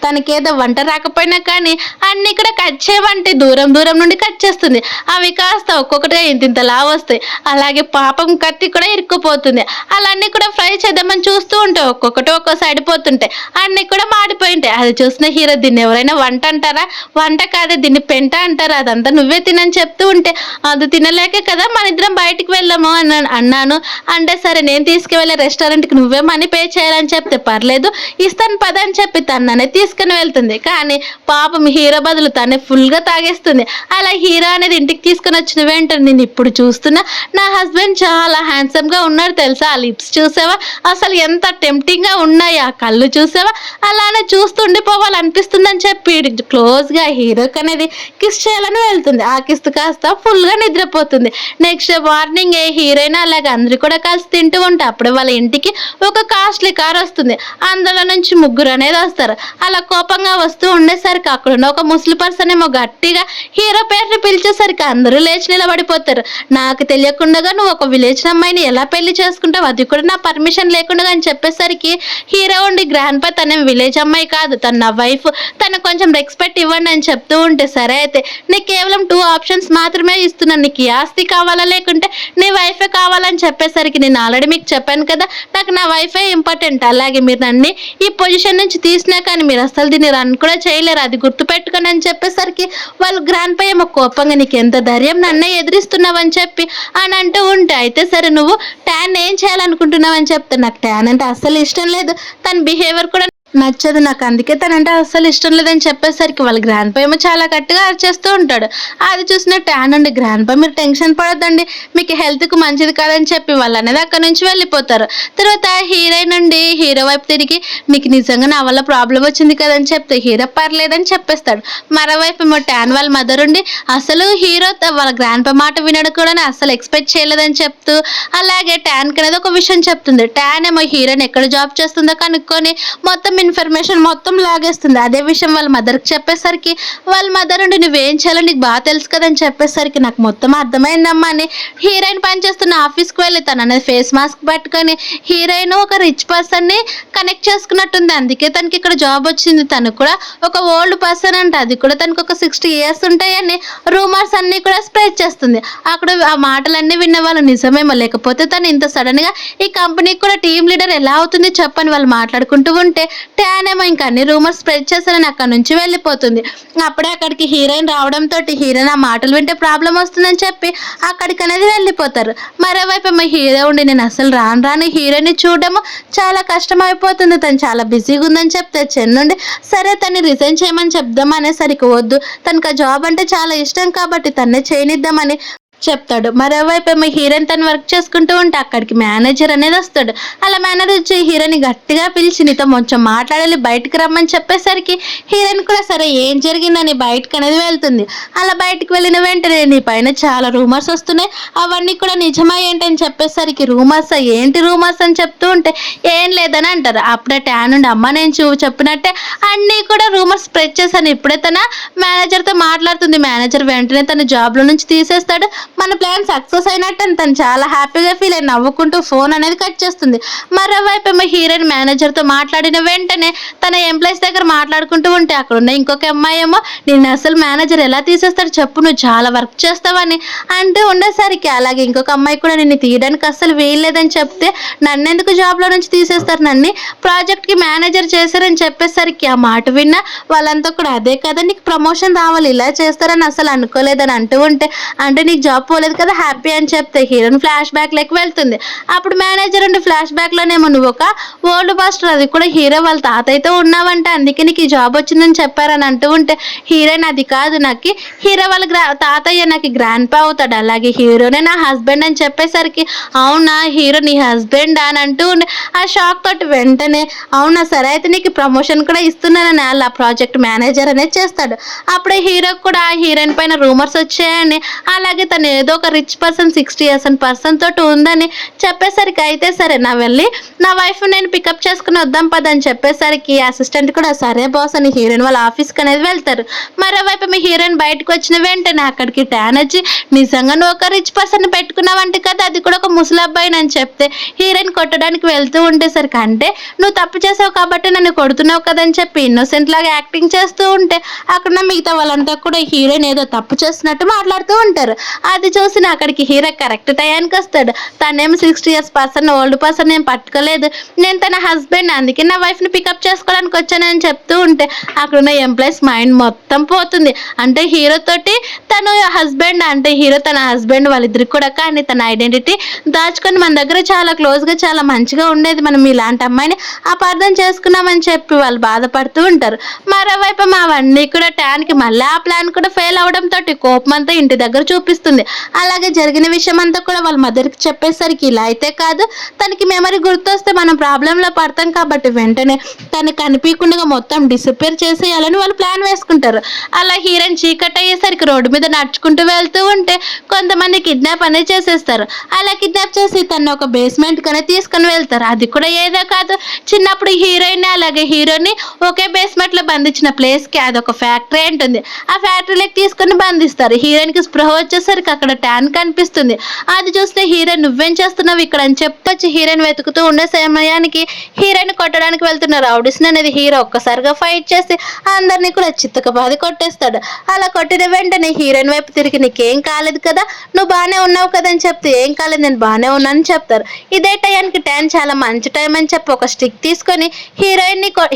S1: తనకేదో వంట రాకపోయినా కానీ అన్ని ఇక్కడ కట్ చేయమంటే దూరం దూరం నుండి కట్ చేస్తుంది. అవి కాస్త ఒక్కొక్కటిగా ఇంతలా వస్తాయి. అలాగే పాపం కత్తి కూడా ఇరుక్కుపోతుంది. అలా అన్ని కూడా ఫ్రై చేద్దామని చూస్తూ ఉంటే ఒక్కొక్కటి ఒక్కో సైడ్ పోతుంటాయి అన్ని కూడా మాడిపోయి ఉంటాయి. అది చూసిన హీరో దీన్ని ఎవరైనా వంట అంటారా వంట కాదే దీన్ని పెంట అంటారా అదంతా నువ్వే తినని చెప్తూ ఉంటే అది తినలేకే కదా మన ఇద్దరం బయటికి వెళ్ళాము అని అన్నాను అంటే సరే నేను తీసుకువెళ్ళే రెస్టారెంట్కి నువ్వే మనీ పే చేయాలని చెప్తే పర్లేదు ఇస్తాను పద అని చెప్పి తననే తీసుకుని వెళ్తుంది. కానీ పాపం హీరో బదులు తనే ఫుల్గా తాగేస్తుంది. అలా హీరో అనేది ఇంటికి తీసుకుని వచ్చిన వెంటనే నేను ఇప్పుడు చూస్తున్నా నా హస్బెండ్ చాలా హ్యాండ్సమ్ గా ఉన్నాడు తెలుసా ఆ లిప్స్ చూసావా అసలు ఎంత టెంప్టింగ్ గా ఉన్నాయి ఆ కళ్ళు చూసావా అలానే చూస్తూ ఉండిపోవాలనిపిస్తుందని చెప్పి క్లోజ్ గా హీరోకి అనేది కిస్ చేయాలని వెళ్తుంది. ఆ కిస్ కాస్త ఫుల్ గా నిద్రపోతుంది. నెక్స్ట్ మార్నింగ్ ఏ హీరోయిన్ అలాగే అందరు కూడా కలిసి తింటూ ఉంటే అప్పుడు వాళ్ళ ఇంటికి ఒక కాస్ట్లీ కార్ వస్తుంది. అందులో నుంచి ముగ్గురు అనేది వస్తారు. అలా అలా కోపంగా వస్తూ ఉండేసరికి అక్కడున్న ఒక ముసలి పర్సన్ ఏమో గట్టిగా హీరో పేరుని పిలిచేసరికి అందరూ లేచి నిలబడిపోతారు. నాకు తెలియకుండా నువ్వు ఒక విలేజ్ అమ్మాయిని ఎలా పెళ్లి చేసుకుంటావు, అది కూడా నా పర్మిషన్ లేకుండా అని చెప్పేసరికి హీరో ఉండి గ్రాండ్ పై తన విలేజ్ అమ్మాయి కాదు, తన నా వైఫ్, తనకు కొంచెం రెస్పెక్ట్ ఇవ్వండి అని చెప్తూ ఉంటే, సరే అయితే నీకు కేవలం 2 ఆప్షన్స్ మాత్రమే ఇస్తున్నాను, నీకు ఈ ఆస్తి కావాలా లేకుంటే నీ వైఫే కావాలని చెప్పేసరికి నేను ఆల్రెడీ మీకు చెప్పాను కదా నాకు నా వైఫే ఇంపార్టెంట్, అలాగే మీరు నన్ను ఈ పొజిషన్ నుంచి తీసినా కానీ మీరు అసలు దీన్ని రన్ కూడా చేయలేరు, అది గుర్తుపెట్టుకొని అని చెప్పేసరికి వాళ్ళు గ్రాండ్ పై ఏమో కోపంగా నీకు ఎంత ధైర్యం నన్నే ఎదిరిస్తున్నావు అని చెప్పి అని అంటూ ఉంటే, అయితే సరే నువ్వు ట్యాన్ ఏం చేయాలనుకుంటున్నావు అని చెప్తే, నాకు ట్యాన్ అంటే అస్సలు ఇష్టం లేదు, తన బిహేవియర్ కూడా నచ్చదు నాకు, అందుకే తనంటే అస్సలు ఇష్టం లేదని చెప్పేసరికి వాళ్ళ గ్రాండ్ పా ఏమో చాలా గట్టిగా అరిచేస్తూ ఉంటాడు. అది చూసిన ట్యాన్ అండి, గ్రాండ్ పా మీరు టెన్షన్ పడొద్దండి, మీకు హెల్త్కి మంచిది కాదని చెప్పి వాళ్ళు అనేది అక్కడ నుంచి వెళ్ళిపోతారు. తర్వాత హీరోయిన్ నుండి హీరో వైపు తిరిగి నీకు నిజంగా నా వల్ల ప్రాబ్లం వచ్చింది కదని చెప్తే హీరో పర్లేదని చెప్పేస్తాడు. మరోవైపు ఏమో ట్యాన్ వాళ్ళ మదర్ ఉండి అసలు హీరో వాళ్ళ గ్రాండ్ పా మాట వినడం కూడా అసలు ఎక్స్పెక్ట్ చేయలేదని చెప్తూ, అలాగే ట్యాన్ అనేది ఒక విషయం చెప్తుంది. ట్యాన్ ఏమో హీరోయిన్ ఎక్కడ జాబ్ చేస్తుందో కనుక్కొని మొత్తం ఇన్ఫర్మేషన్ మొత్తం లాగేస్తుంది. అదే విషయం వాళ్ళ మదర్కి చెప్పేసరికి వాళ్ళ మదర్ ఉండి నువ్వేం చేయాలో నీకు బాగా తెలుసు కదని చెప్పేసరికి నాకు మొత్తం అర్థమైందమ్మా అని హీరోయిన్ పనిచేస్తున్న ఆఫీస్కి వెళ్ళి తను అనేది ఫేస్ మాస్క్ పెట్టుకొని హీరోయిన్ ఒక రిచ్ పర్సన్ని కనెక్ట్ చేసుకున్నట్టుంది, అందుకే తనకి ఇక్కడ జాబ్ వచ్చింది, తను కూడా ఒక ఓల్డ్ పర్సన్ అంట, అది కూడా తనకు ఒక 60 years ఉంటాయని రూమర్స్ అన్నీ కూడా స్ప్రెడ్ చేస్తుంది. అక్కడ ఆ మాటలన్నీ విన్న వాళ్ళు నిజమేమో, లేకపోతే తను ఇంత సడన్గా ఈ కంపెనీకి కూడా టీమ్ లీడర్ ఎలా అవుతుంది చెప్పని వాళ్ళు మాట్లాడుకుంటూ ఉంటే ట్యాన్ ఏమో ఇంకా అన్ని రూమర్స్ స్ప్రెడ్ చేశారని అక్కడ నుంచి వెళ్ళిపోతుంది. అప్పుడే అక్కడికి హీరోయిన్ రావడంతో హీరోయిన్ ఆ మాటలు వింటే ప్రాబ్లం వస్తుందని చెప్పి అక్కడికి అనేది వెళ్ళిపోతారు. మరోవైపు ఏమో హీరో ఉండి నేను అసలు రాను హీరోయిన్ చూడడము చాలా కష్టం అయిపోతుంది, తను చాలా బిజీగా ఉందని చెప్తే చెన్నుండి సరే తను రిజైన్ చేయమని చెప్దాం అనేసరికి వద్దు, తనకు ఆ జాబ్ అంటే చాలా ఇష్టం కాబట్టి తన్నే చేయనిద్దామని చెప్తాడు. మరోవైపు ఏమో హీరోయిన్ తను వర్క్ చేసుకుంటూ ఉంటే అక్కడికి మేనేజర్ అనేది వస్తాడు. అలా మేనేజర్ వచ్చి హీరోయిన్ గట్టిగా పిలిచి నీతో కొంచెం మాట్లాడాలి బయటకు రమ్మని చెప్పేసరికి హీరోయిన్ కూడా సరే ఏం జరిగిందని బయటకు అనేది వెళ్తుంది. అలా బయటకు వెళ్ళిన వెంటనే నీ పైన చాలా రూమర్స్ వస్తున్నాయి, అవన్నీ కూడా నిజమా ఏంటని చెప్పేసరికి రూమర్స్ ఏంటి రూమర్స్ అని చెప్తూ ఉంటే ఏం లేదని అంటారు. అప్పుడే ట్యాన్ ఉండి అమ్మ నేను చెప్పినట్టే అన్నీ కూడా రూమర్స్ స్ప్రెడ్ చేశాను, ఇప్పుడే తన మేనేజర్తో మాట్లాడుతుంది. మేనేజర్ వెంటనే తన జాబ్లో నుంచి తీసేస్తాడు, మన ప్లాన్ సక్సెస్ అయినట్టు అని తను చాలా హ్యాపీగా ఫీల్ అయ్యి నవ్వుకుంటూ ఫోన్ అనేది కట్ చేస్తుంది. మరోవైపు ఏమో హీరోయిన్ మేనేజర్తో మాట్లాడిన వెంటనే తన ఎంప్లాయీస్ దగ్గర మాట్లాడుకుంటూ ఉంటే అక్కడ ఉన్న ఇంకొక అమ్మాయి ఏమో నిన్ను అసలు మేనేజర్ ఎలా తీసేస్తాడు చెప్పు, నువ్వు చాలా వర్క్ చేస్తావని అంటూ ఉండేసరికి అలాగే ఇంకొక అమ్మాయి కూడా నిన్ను తీయడానికి అస్సలు వీల్లేదని చెప్తే నన్నెందుకు జాబ్లో నుంచి తీసేస్తారు, నన్ను ప్రాజెక్ట్కి మేనేజర్ చేశారని చెప్పేసరికి ఆ మాట విన్నా వాళ్ళంతా కూడా అదే కదా నీకు ప్రమోషన్ రావాలి ఇలా చేస్తారని అసలు అనుకోలేదని అంటూ ఉంటే అంటే నీకు జాబ్ పోలేదు కదా హ్యాపీ అని చెప్తే హీరోయిన్ ఫ్లాష్ బ్యాక్ లెక్క వెళ్తుంది. అప్పుడు మేనేజర్ ఉండి ఫ్లాష్ బ్యాక్ లోనేమో నువ్వు ఒక ఓల్డ్ మాస్టర్, అది కూడా హీరో వాళ్ళ తాతయ్యతో ఉన్నావంట, అందుకే నీకు ఈ జాబ్ వచ్చిందని చెప్పారని అంటూ ఉంటే హీరోయిన్ అది కాదు నాకు హీరో వాళ్ళ తాతయ్య నాకు గ్రాండ్ పా అవుతాడు, అలాగే హీరోనే నా హస్బెండ్ అని చెప్పేసరికి అవునా హీరో నీ హస్బెండ్ అని అంటూ ఉండే ఆ షాక్ తోటి వెంటనే అవునా సరే అయితే నీకు ప్రమోషన్ కూడా ఇస్తున్నానని అలా ప్రాజెక్ట్ మేనేజర్ అనేది చేస్తాడు. అప్పుడే హీరోకి కూడా హీరోయిన్ పైన రూమర్స్ వచ్చాయని అలాగే తను ఏదో ఒక రిచ్ పర్సన్ 60 years పర్సన్ తోటి ఉందని చెప్పేసరికి అయితే సరే నా వెళ్ళి నా వైఫ్ నేను పికప్ చేసుకుని వద్దాం పదని చెప్పేసరికి అసిస్టెంట్ కూడా సరే బాస్ అని హీరోయిన్ వాళ్ళ ఆఫీస్కి అనేది వెళ్తారు. మరోవైపు మీ హీరోయిన్ బయటకు వచ్చిన వెంటనే అక్కడికి ట్యాన్ వచ్చి నిజంగా నువ్వు ఒక రిచ్ పర్సన్ పెట్టుకున్నావంటే కదా, అది కూడా ఒక ముసలి అబ్బాయి అని చెప్తే హీరోయిన్ కొట్టడానికి వెళ్తూ ఉండేసరికి అంటే నువ్వు తప్పు చేసావు కాబట్టి నన్ను కొడుతున్నావు కదని చెప్పి ఇన్నోసెంట్ లాగా యాక్టింగ్ చేస్తూ ఉంటే అక్కడ మిగతా వాళ్ళంతా కూడా హీరోయిన్ ఏదో తప్పు చేస్తున్నట్టు మాట్లాడుతూ ఉంటారు. అది చూసిన అక్కడికి హీరో కరెక్ట్ టయానికి వస్తాడు. తనేమో 60 years పర్సన్ ఓల్డ్ పర్సన్ నేను పట్టుకోలేదు, నేను తన హస్బెండ్ అందుకే నా వైఫ్ని పికప్ చేసుకోవడానికి వచ్చానని చెప్తూ ఉంటే అక్కడ ఉన్న ఎంప్లాయీస్ మైండ్ మొత్తం పోతుంది. అంటే హీరో తోటి తను హస్బెండ్ అంటే హీరో తన హస్బెండ్ వాళ్ళిద్దరికి కూడా కానీ తన ఐడెంటిటీ దాచుకొని మన దగ్గర చాలా క్లోజ్గా చాలా మంచిగా ఉండేది, మనం ఇలాంటి అమ్మాయిని అపార్థం చేసుకున్నామని చెప్పి వాళ్ళు బాధపడుతూ ఉంటారు. మరోవైపు అవన్నీ కూడా ట్యాన్కి మళ్ళీ ఆ ప్లాన్ కూడా ఫెయిల్ అవడంతో కోపం అంతా ఇంటి దగ్గర చూపిస్తుంది. అలాగే జరిగిన విషయం అంతా కూడా వాళ్ళ మదర్కి చెప్పేసరికి ఇలా అయితే కాదు, తనకి మెమరీ గుర్తొస్తే మనం ప్రాబ్లంలో పడతాం కాబట్టి వెంటనే తనకి కనిపించకుండా మొత్తం డిసప్పేర్ చేసేయాలని వాళ్ళు ప్లాన్ వేసుకుంటారు. అలా హీరోయిన్ చీకటి అయ్యేసరికి రోడ్డు మీద నడుచుకుంటూ వెళ్తూ ఉంటే కొంతమంది కిడ్నాప్ అనేది చేసేస్తారు. అలా కిడ్నాప్ చేసి తను ఒక బేస్మెంట్ కనే తీసుకుని వెళ్తారు. అది కూడా ఏదో కాదు, చిన్నప్పుడు హీరోయిన్ అలాగే హీరోని ఒకే బేస్మెంట్ లో బంధించిన ప్లేస్ కి అదొక ఫ్యాక్టరీ ఉంటుంది. ఆ ఫ్యాక్టరీలోకి తీసుకుని బంధిస్తారు. హీరోయిన్ కి స్పృహ వచ్చేసరికి అక్కడ ట్యాన్ కనిపిస్తుంది. అది చూస్తే హీరోయిన్ నువ్వేం చేస్తున్నావు ఇక్కడ అని చెప్పొచ్చి హీరోయిన్ వెతుకుతూ ఉండే సమయానికి హీరోయిన్ కొట్టడానికి వెళ్తున్న రౌడీస్ అనేది హీరో ఒక్కసారిగా ఫైట్ చేసి అందరినీ కూడా చిత్తకబాది కొట్టేస్తాడు. అలా కొట్టిన వెంటనే హీరోయిన్ వైపు తిరిగి నీకేం కాలేదు కదా, నువ్వు బాగానే ఉన్నావు కదా అని చెప్తే ఏం కాలేదు నేను బాగానే ఉన్నానని చెప్తారు. ఇదే టైంకి ట్యాన్ చాలా మంచి టైం అని చెప్పి ఒక స్టిక్ తీసుకొని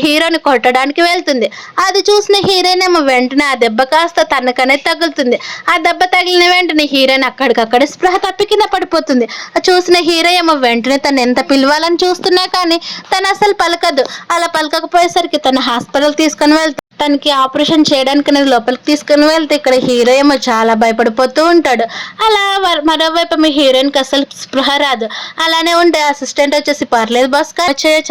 S1: హీరోని కొట్టడానికి వెళ్తుంది. అది చూసిన హీరోయిన్ ఏమో వెంటనే ఆ దెబ్బ కాస్త తనకనే తగులుతుంది. ఆ దెబ్బ తగిలిన వెంటనే హీరోయిన్ అక్కడికక్కడే స్పృహ తప్పి కింద పడిపోతుంది. చూసిన హీరో ఏమో వెంటనే తను ఎంత పిలవాలని చూస్తున్నా కానీ తను అసలు పలకదు. అలా పలకకపోయేసరికి తన హాస్పిటల్ తీసుకొని వెళ్తాడు. తనకి ఆపరేషన్ చేయడానికి అనేది లోపలికి తీసుకుని వెళ్తే ఇక్కడ హీరో ఏమో చాలా భయపడిపోతూ ఉంటాడు. అలా మరోవైపు మీ హీరోయిన్కి అసలు స్పృహ రాదు. అలానే ఉంటే అసిస్టెంట్ వచ్చేసి పర్లేదు బాస్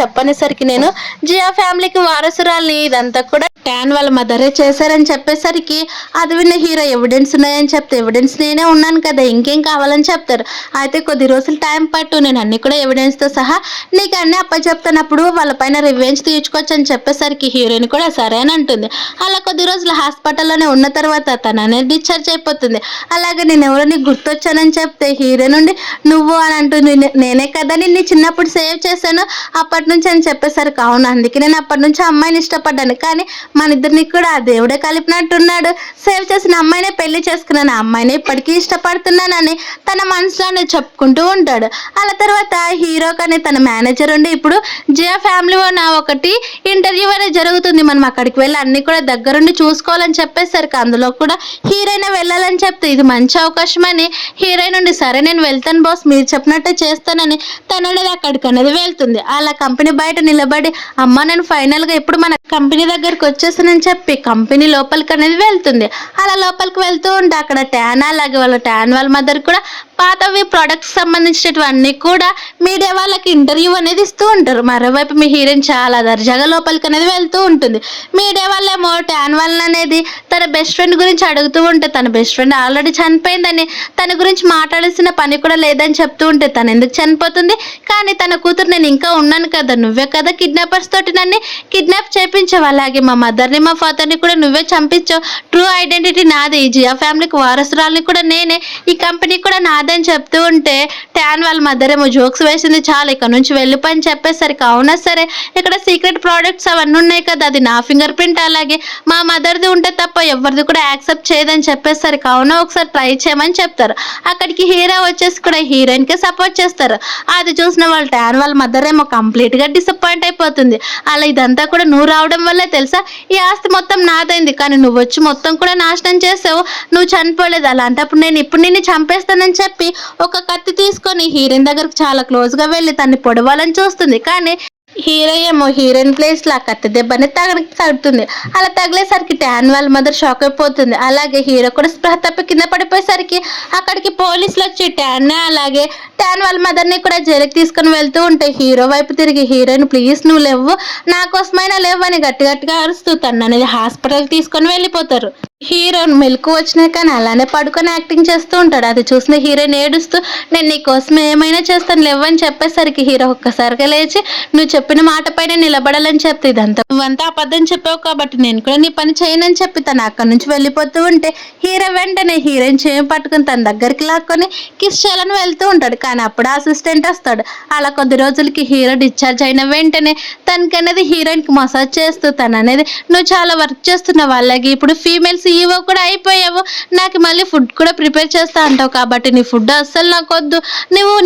S1: చెప్పనేసరికి నేను జియా ఫ్యామిలీకి వారసురాల్ని, ఇదంతా కూడా ట్యాన్ వాళ్ళ మదరే చేశారని చెప్పేసరికి అది విన్న హీరో ఎవిడెన్స్ ఉన్నాయని చెప్తే ఎవిడెన్స్ నేనే ఉన్నాను కదా ఇంకేం కావాలని చెప్తారు. అయితే కొద్ది రోజులు టైం పట్టు, నేను అన్ని కూడా ఎవిడెన్స్తో సహా నీకు అన్ని అప్పచెప్తున్నప్పుడు వాళ్ళ పైన రివెంజ్ తీర్చుకోవచ్చు అని చెప్పేసరికి హీరోయిన్ కూడా సరే అని అంటుంది. అలా కొద్ది రోజులు హాస్పిటల్లోనే ఉన్న తర్వాత తను అనేది డిశ్చార్జ్ అయిపోతుంది. అలాగే నేను ఎవరో నీకు గుర్తొచ్చానని చెప్తే హీరో నుండి నువ్వు అని అంటుంది. నేనే కదా నిన్ను చిన్నప్పుడు సేవ్ చేశాను అప్పటి నుంచి అని చెప్పేసరికి అవును అందుకే నేను అప్పటి నుంచి అమ్మాయిని ఇష్టపడ్డాను, కానీ మన ఇద్దరిని కూడా ఆ దేవుడే కలిపినట్టున్నాడు, సేవ్ చేసిన అమ్మాయినే పెళ్లి చేసుకున్నాను, ఆ అమ్మాయిని ఇప్పటికీ ఇష్టపడుతున్నానని తన మనసులోనే చెప్పుకుంటూ ఉంటాడు. అలా తర్వాత హీరో కానీ తన మేనేజర్ ఉండి ఇప్పుడు జియా ఫ్యామిలీ నా ఒకటి ఇంటర్వ్యూ అనేది జరుగుతుంది, మనం అక్కడికి వెళ్ళి అన్ని కూడా దగ్గరుండి చూసుకోవాలని చెప్పేసరికి అందులో కూడా హీరోయిన్ వెళ్ళాలని చెప్తే ఇది మంచి అవకాశం అని హీరోయిన్ నుండి సరే నేను వెళ్తాను బాస్ మీరు చెప్పినట్టే చేస్తానని తను అనేది అక్కడికి అనేది వెళ్తుంది. అలా కంపెనీ బయట నిలబడి అమ్మ నేను ఫైనల్ గా ఇప్పుడు మన కంపెనీ దగ్గరకు వచ్చేసానని చెప్పి కంపెనీ లోపలికి అనేది వెళ్తుంది. అలా లోపలికి వెళ్తూ ఉంటే అక్కడ ట్యాన్ అలాగే వాళ్ళ మదర్ కూడా పాతవి ప్రొడక్ట్స్ సంబంధించినవన్నీ కూడా మీడియా వాళ్ళకి ఇంటర్వ్యూ అనేది ఇస్తూ ఉంటారు. మరోవైపు మీ హీరోయిన్ చాలా దర్జాగా లోపలికి అనేది వెళ్తూ ఉంటుంది. మీడియా వాళ్ళేమో ట్యాన్ వాళ్ళ అనేది తన బెస్ట్ ఫ్రెండ్ గురించి అడుగుతూ ఉంటే తన బెస్ట్ ఫ్రెండ్ ఆల్రెడీ చనిపోయిందని తన గురించి మాట్లాడాల్సిన పని కూడా లేదని చెప్తూ ఉంటే తను ఎందుకు చనిపోతుంది, కానీ తన కూతురు నేను ఇంకా ఉన్నాను కదా, నువ్వే కదా కిడ్నాపర్స్ తోటి నన్ను కిడ్నాప్ చేయించావు, అలాగే మా మదర్ని మా ఫాదర్ని కూడా నువ్వే చంపించావు, ట్రూ ఐడెంటిటీ నాదే, ఈ జియా ఫ్యామిలీకి వారసురాల్ని కూడా నేనే, ఈ కంపెనీ కూడా నాదే అని చెప్తూ ఉంటే ట్యాన్ వాళ్ళ మదర్ ఏమో జోక్స్ వేసింది, చాలా ఇక్కడ నుంచి వెళ్ళిపోయి చెప్పేసరికి అవునా సరే ఇక్కడ సీక్రెట్ ప్రోడక్ట్స్ అవన్నీ ఉన్నాయి కదా అది నా ఫింగర్ ప్రింట్ అలాగే మా మదర్ది ఉంటే తప్ప ఎవరిది కూడా యాక్సెప్ట్ చేయదని చెప్పేసరికి అవునా ఒకసారి ట్రై చేయమని చెప్తారు. అక్కడికి హీరో వచ్చేసి కూడా హీరోయిన్ కి సపోర్ట్ చేస్తారు. అది చూసిన వాళ్ళు ట్యాన్ వాళ్ళ మదర్ ఏమో కంప్లీట్ గా డిసప్పాయింట్ అయిపోతుంది. అలా ఇదంతా కూడా నువ్వు రావడం వల్లే తెలుసా ఈ ఆస్తి మొత్తం నాదైంది, కానీ నువ్వు వచ్చి మొత్తం కూడా నాశనం చేసావు, నువ్వు చనిపోలేదు, అలాంటప్పుడు నేను ఇప్పుడు నిన్ను చంపేస్తానని చెప్పి ఒక కత్తి తీసుకొని హీరోయిన్ దగ్గరకు చాలా క్లోజ్ గా వెళ్ళి తన్ని పొడవాలని చూస్తుంది. కానీ హీరో ఏమో హీరోయిన్ ప్లేస్ లో కత్తి దెబ్బని తగులుతుంది. అలా తగిలేసరికి ట్యాన్ వాళ్ళ మదర్ షాక్ అయిపోతుంది. అలాగే హీరో కూడా స్పృహ తప్పి కింద పడిపోయేసరికి అక్కడికి పోలీసులు వచ్చి ట్యాన్ అలాగే ట్యాన్ వాళ్ళ మదర్ ని కూడా జైలుకి తీసుకుని వెళ్తూ ఉంటే హీరో వైపు తిరిగి హీరోయిన్ ప్లీజ్ నువ్వు లేవు నా కోసమైనా లేవు అని గట్టిగా అరుస్తూ తను అనేది హాస్పిటల్ తీసుకొని వెళ్ళిపోతారు. హీరోయిన్ మెలకు వచ్చినా కానీ అలానే పడుకొని యాక్టింగ్ చేస్తూ ఉంటాడు. అది చూసిన హీరోయిన్ ఏడుస్తూ నేను నీ కోసం ఏమైనా చేస్తాను లేవని చెప్పేసరికి హీరో ఒక్కసారిగా లేచి నువ్వు చెప్పిన మాట పైన నిలబడాలని చెప్తే ఇదంతా నువ్వంతా అబద్ధం చెప్పావు కాబట్టి నేను కూడా నీ పని చేయనని చెప్పి తను అక్కడి నుంచి వెళ్ళిపోతూ ఉంటే హీరో వెంటనే హీరోయిన్ చేయి పట్టుకుని తన దగ్గరికి లాక్కొని కిస్ చేయాలని వెళ్తూ ఉంటాడు. కానీ అప్పుడు అసిస్టెంట్ వస్తాడు. అలా కొద్ది రోజులకి హీరో డిశ్చార్జ్ అయిన వెంటనే తనకి అనేది హీరోయిన్ కి మసాజ్ చేస్తూ తను అనేది నువ్వు చాలా వర్క్ చేస్తున్నావు, అలాగే ఇప్పుడు ఫీమేల్స్ ఈవో కూడా అయిపోయావు, నాకు మళ్ళీ ఫుడ్ కూడా ప్రిపేర్ చేస్తా అంటావు కాబట్టి నీ ఫుడ్ అస్సలు నాకు వద్దు,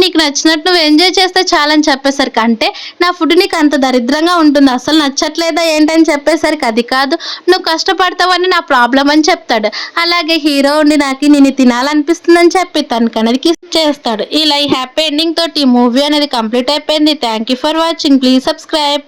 S1: నీకు నచ్చినట్టు నువ్వు ఎంజాయ్ చేస్తే చాలని చెప్పేసరికి అంటే నా ఫుడ్ నీకు అంత దరిద్రంగా ఉంటుంది అసలు నచ్చట్లేదా ఏంటని చెప్పేసరికి అది కాదు నువ్వు కష్టపడతావని నా ప్రాబ్లం అని చెప్తాడు. అలాగే హీరో ఉండి నాకు నేను తినాలనిపిస్తుందని చెప్పి తనకి అనేది కిస్ చేస్తాడు. ఇలా ఈ హ్యాపీ ఎండింగ్ తోటి ఈ మూవీ అనేది కంప్లీట్ అయిపోయింది. Thank you for watching, please subscribe.